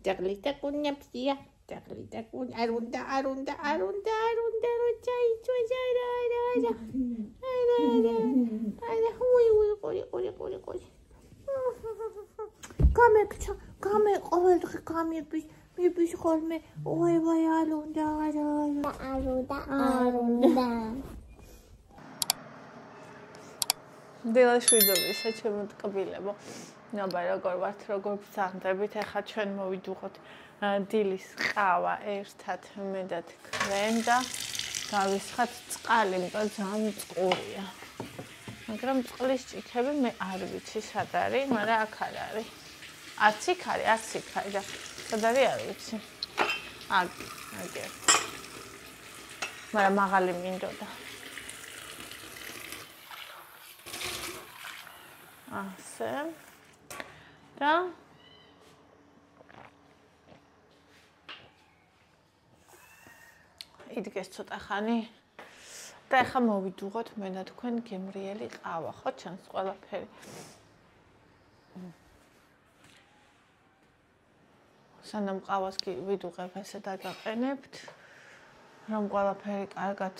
Taglita kunapsia. Taglita kun arunda. Rocha y chuayara. Ara, hui. Kame, qoveldღე გამიბის, მიბის ხოლმე, ოევაი არუნდა. დილაშვიდობისა ჩემო ტკბილებო. ნაბა როგორ ვართ, როგორ ბრძანდებით, ახლა ჩვენ მოვიდუღოთ დილის ყავა ერთად მე და თქვენ და გავისხათ წყალი, იმიტომ ძალიან წყურია. მაგრამ წყლის ჭიქები მე არ ვიცი სად არის, მაგრამ აქ არ არის. არც იქ არის და სად არის არ ვიცი. აგერ. მაგრამ მაღალი მინდოდა. ასე. და იდგეს ცოტა ხანი. და ახლა მოვიდუღოთ მე და თქვენ გემრიელი ყავა, ხო ჩანს ყველაფერი. სანამ ყავას ვიდუღებ ესე დაგაყენებთ, რომ ყველაფერი კარგად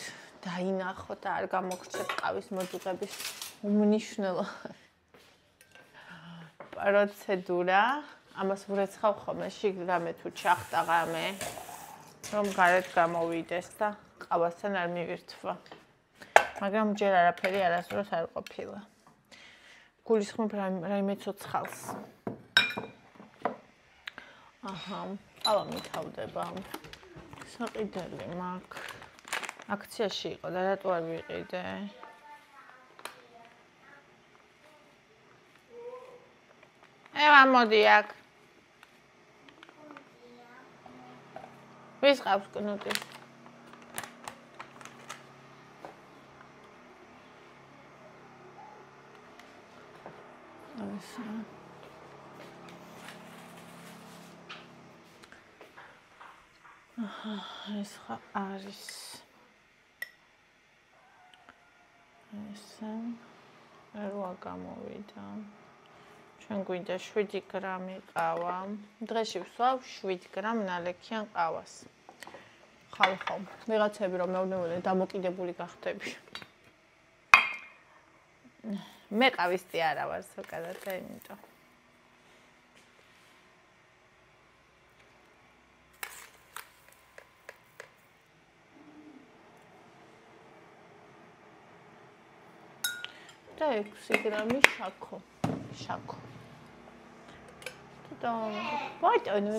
დაინახოთ და არ გამოგრჩეთ ყავის მოდუღების უმნიშვნელო პროცედურა. ამას ვრეცხავ ხოლმე შიგ რამე თუ ჩახტა ღამე, რომ გარეთ გამოვიდეს და ყავასთან არ მივირთვა. მაგრამ ჯერ არაფერი არასდროს არ ყოფილა. გულისხმობ რაიმე ცოცხალს. ყავა მითავდება. საყიდელი მაქვს. აქციაში იყო და რატო არ ვიყიდე? ევა მოდი აქ. ვის ყავს კნუტი? ეს ხა არის. ესე რა გამოვიდა. ჩვენ გვინდა 7 გრამი ყავა. დღეში ვსვავ 7 გრამ ნალექიან ყავას. ხალხო, ვიღაცები რომ მეუბნებოდნენ დამოკიდებული გახდები. მე ყავისტი არა ვარ ზოგადად, იმიტომ. და 6 გრამი შაქო. და ბატონო,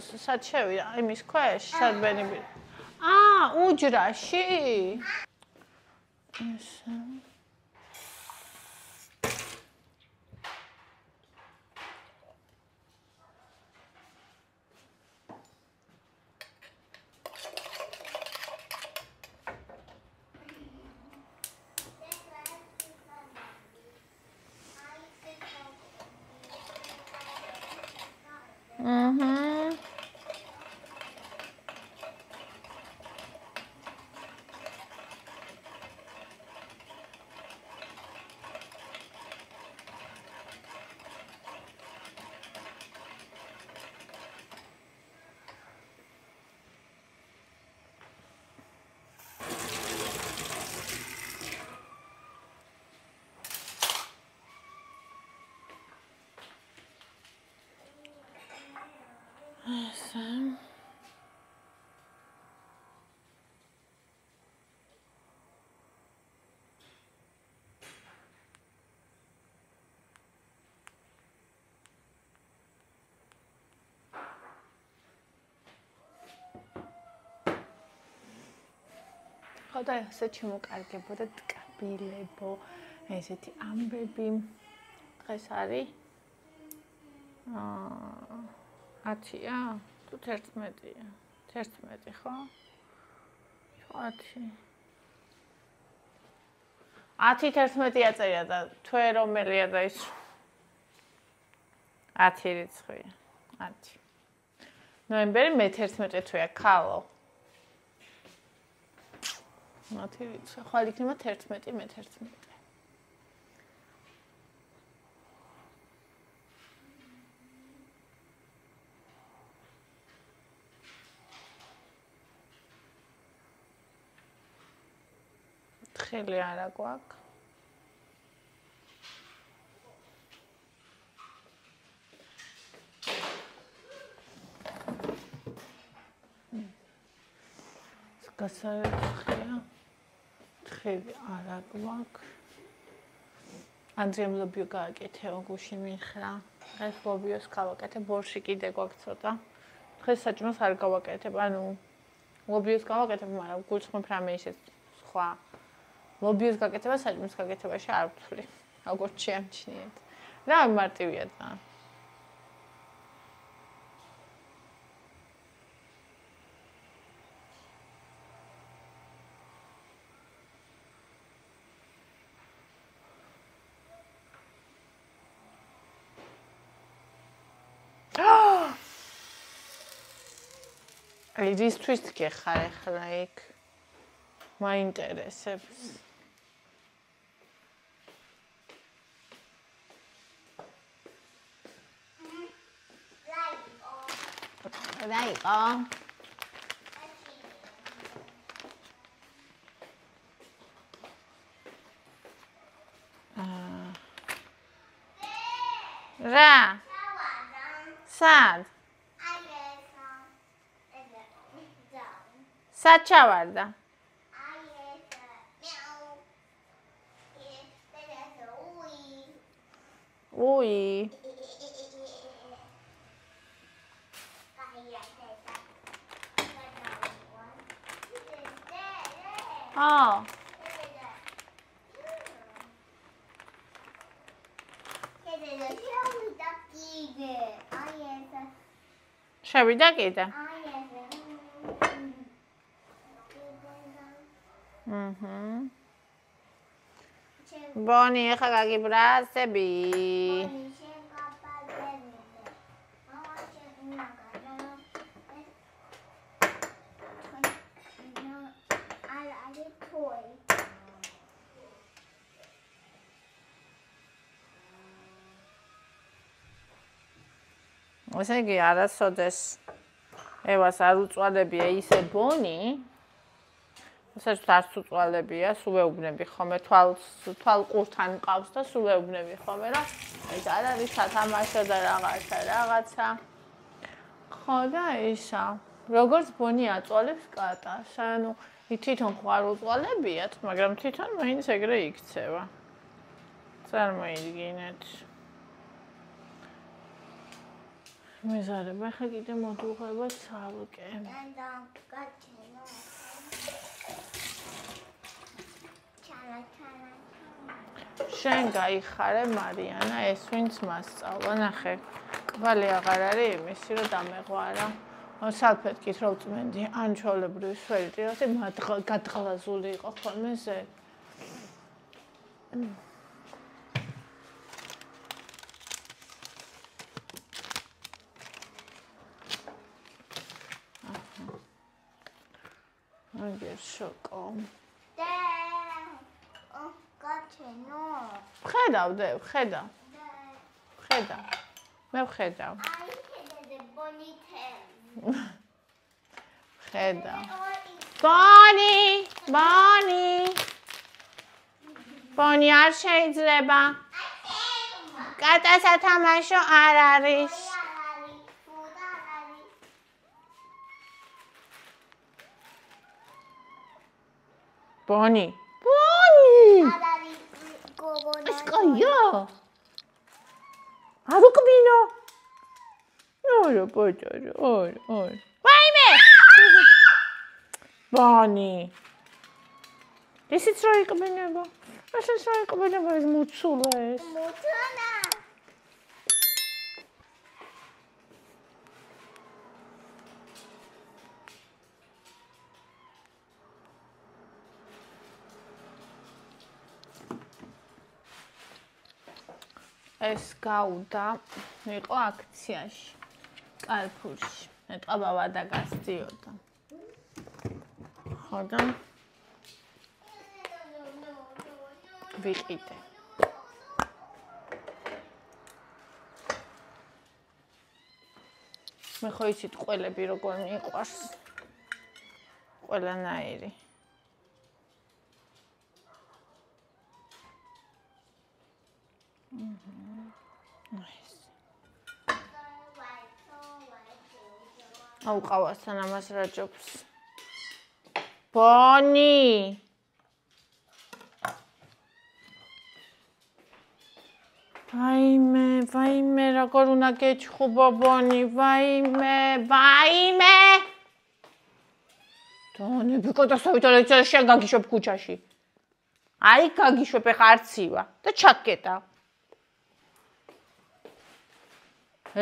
სად შევიდა? იმის ქვეშ, სად ბენები? უჯრაში. ესე. ხოდა ესე შემოკარგებოდა ტკბილებო, ესეთი ამბები. დღეს არის 10-ია? თუ 11-ია? 11 ხო? 10. 10-11 აწერია და თვე რომელია და ის 10 რიცხვია. 10. ნოემბერი მე-11 თვეა, ქალო. 10 რიცხვი. ხვალ იქნება 11 მე-11. თხილი არა გვაქვს. გასაერთხია. თხილი არა გვაქვს. ანდრიამ ლობიო გააკეთე, გუში მიხრა. ეს ლობიოს გავაკეთე, ბორში კიდე გვაქვს ცოტა. დღეს საჭმელს არ გავაკეთებ, ანუ ლობიოს გავაკეთებ, მაგრამ გულწრფელ რამე ისეთ სხვა. ლობიოს გაკეთება საჭმლის გაკეთებაში არ ვთვლი. როგორც შეამჩნიეთ. რა მარტივია ძალიან. რისთვის გეხარ ახლა იქ? მაინტერესებს. რა იყო? რა? სად? სად ჩავარდა? უი. შევიდა კიდე? ბონი, ეხა გაგიბრაზები. ესე იგი, არასოდეს ევას არ უწვალებია ისე ბონი. საერთოდ არც უწვალებია, სულ ვეუბნები ხოლმე, თვალყურთან მყავს და სულ ვეუბნები ხოლმე, რომ ეს არ არის სათამაშო და რაღაცა. ხო და ისა, როგორც ბონი აწვალებს კატას, ანუ თვითონ ხო არ უწვალებიათ, მაგრამ თვითონ მაინც ეგრე იქცევა. წარმოიდგინეთ. მეზარება, ხა კიდე მოდუღება ცალკე. შენ გაიხარე მარიანა, ეს ვინც მასწავლა, ნახე. კვალი აღარ არის იმისი, რომ დამეღვარა. სალფეტკით რო წმენდი, ან ჩვეულებრივი სვერიტი, რომ გადღლაზული იყო ხოლმე ზე. აგერ შოკო. ხედავ, ხედავ. ხედავ. მე ვხედავ. ხედავ. ბონი არ შეიძლება. კატა სათამაშო არ არის. ბონი. ეს კაია. არ უკბინო. ორი პოჭოჭო, ორი. ვაიმე! ბონი. ისიც რა იყბინება? ესეც რა იყბინება ეს მოცულა ეს? მოცულა. ეს გაუდა, იყო აქციაში, კალფურში. ეტყაბავა და გასდიოდა. ხო და ვიყიდე. მე ხო იცით ყველები როგორ მიყვარს. ყველანაირი. აუყავასთან ამას რა ჯობს. ბონი. ვაიმე, როგორ უნდა გეჩხუბო ბონი, ვაიმე. დონე, ბიკოტასავით ალექცია შენ გაგიშვებ ქუჩაში. აი, გაგიშვებ ეხა არცივა და ჩაკეტა.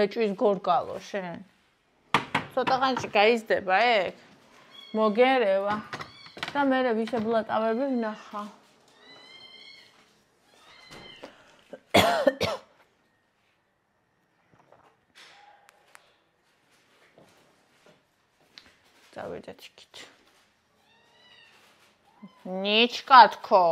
ეჭვის გორგალო შენ. ცოტა ხანში გაიზდება ეგ. მოგერევა და მერე ვისებლატავები ვნახა. დავიდეთ იქით. ნიჩკა თქო.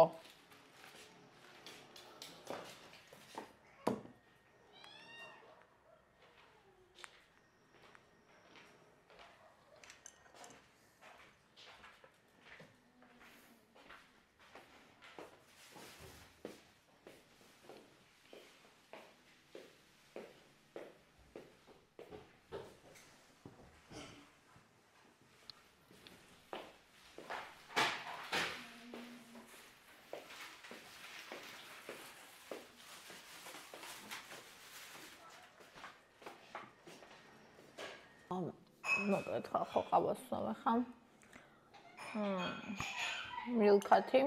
მოკლედ ხო ყავას ვამეხა. მილქათი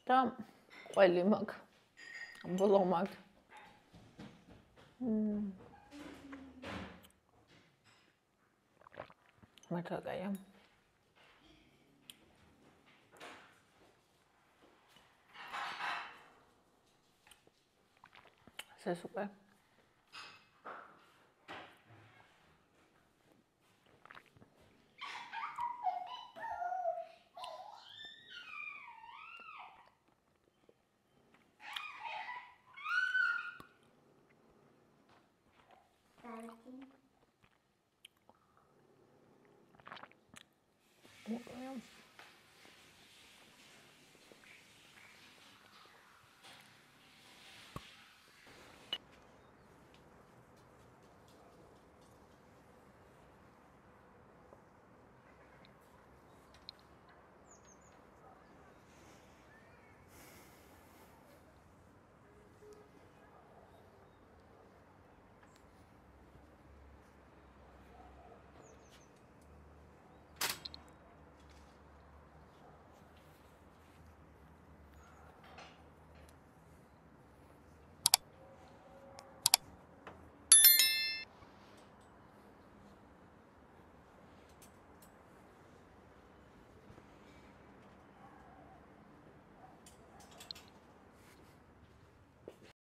და ყველი მაგ. ბოლო მაგ. მათაგაია. ეს სუპერ.